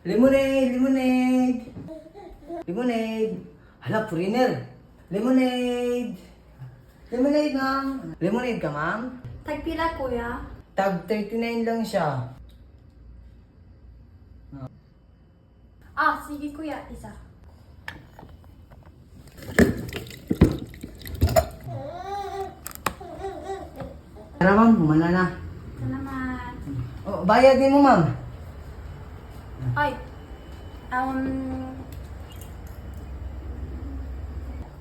Lemonade! Lemonade! Lemonade! Hala, foreigner! Lemonade! Lemonade, ma'am! Lemonade ka, ma'am? Tagpila, kuya? Tag 39 lang siya. Sige kuya, isa. Tara, ma'am. Humana na. Salamat. Oh, bayad din mo, ma'am. Ay,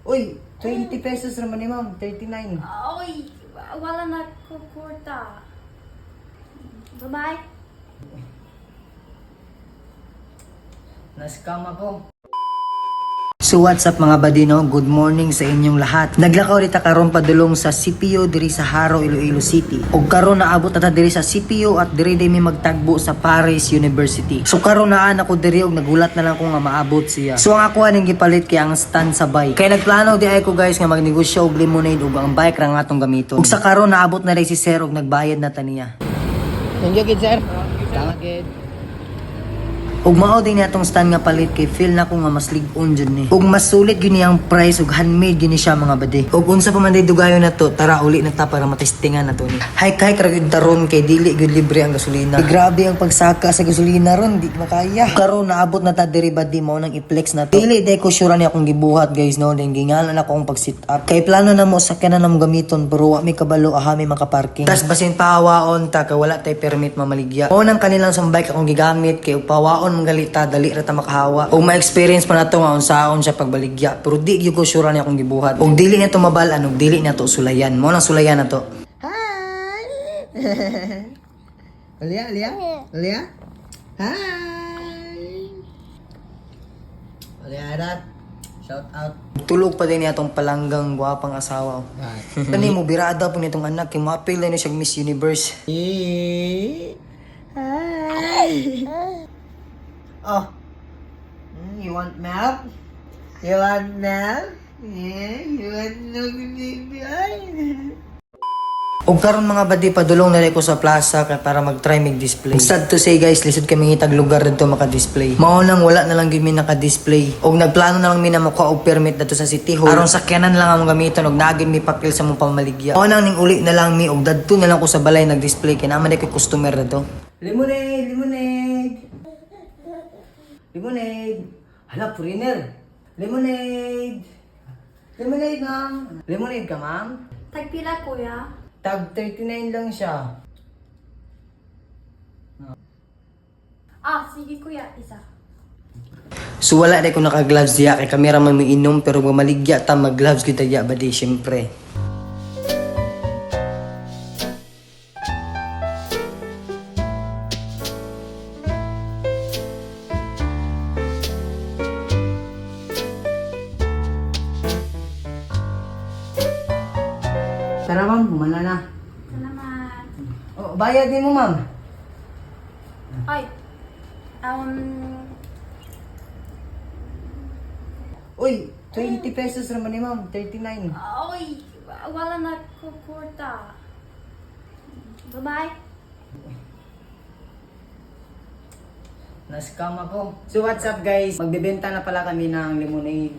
Uy, 20 pesos naman ni ma'am. 39. wala na kukurta. Bye-bye. Na-scam ako. So what's up mga badino? Good morning sa inyong lahat. Naglakaw rita karon padulong sa CPO diri sa Haro, Iloilo City. Ug karon naabot ata diri sa CPO at diri day mi magtagbo sa Paris University. So karon naa ako diri ug nagulat na lang ko nga maabot siya. So ang ako aning gipalit kay ang stand sa bike. Kay nagplano di ay ko guys nga magnegosyo og lemonade ug ang bike ra nga atong gamiton. Ug sa karon naabot na rin si sir ug nagbayad na ta niya. Thank you, kid sir. Tama, kid. Ug mao din atong stand nga palit kay feel na ko nga mas lig-on jud ni. Ug mas sulit gyud ang price ug handmade gyud ni siya mga bade. Ug unsa pa man day dugayon na to, tara uli na ta para matestingan nato ni. Hike ra gyud taron kay dili gyud libre ang gasolina. Grabe ang pagsaka sa gasolina ron, di makaya. Karon naabot na ta diri badi mo nang i-flex na to. Dili day ko sure ni akong gibuhat guys no, then gingalan ako ang pag-sit up. Kay plano na mo sakyanan na mo gamiton pero wa mi kabalo aha mi makaparking. Tas basin pahawaon ta kay wala tay permit mamaligya. Mo nang kanilang sa bike akong gigamit kay pahawaon manggalita dali ra ta makahawa og ma-experience pa nato nga unsaon siya pagbaligya pero di gyud ko sure ni akong gibuhat og dili na to mabalan og dili na to sulayan mo nang sulayan na to. Hi. Alia Alia Hi. Alia dat shout out. Tulog pa din atong palanggang gwapang asawa. Kani mo birada po nitong anak kay mapil na siya Miss Universe. Hi. Oh, you want milk? You want milk? Yeah, you want milk, baby? Og karon mga badi padulong na ko sa plaza kay para mag-try mig-display. Sad to say guys, lisod kami ngitag lugar dito maka-display. Mao nang wala na lang gyud mi naka-display. Og nagplano na lang mi na makuha og permit dito sa City Hall. Aron sakyanan lang ang gamiton og nagin mi papel sa mong pamaligya. Mao nang ning uli na lang mi og dadto na lang ko sa balay nag-display kay naman kay customer dito. Lemonade, lemonade. Lemonade. Hala, foreigner. Lemonade. Lemonade, ma'am. Lemonade ka, ma'am? Tagpila, kuya? Tag 39 lang siya. Sige kuya, isa. So wala na ko naka-gloves diya kay kamera man miinom pero maligya ta mag-gloves kita diya ba di syempre. Tara ma'am, humana na. Salamat. Oh, bayad din mo ma'am. Ay, Uy, 20 pesos naman ni ma'am, 39. wala na kukurta. Bye-bye. Na-scam ako. So what's up guys? Magbebenta na pala kami ng lemonade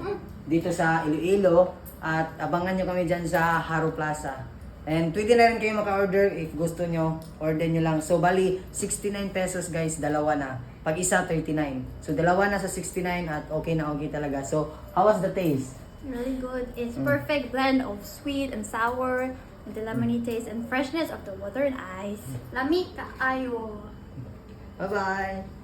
dito sa Iloilo at abangan nyo kami dyan sa Haro Plaza. And pwede na rin kayo maka-order if gusto nyo. Order nyo lang. So bali 69 pesos guys, dalawa na. Pag isa 39. So dalawa na sa 69 at okay na okay talaga. So how was the taste? Really good. It's perfect blend of sweet and sour, with the lemony taste and freshness of the water and ice. Lami kaayo. Bye-bye!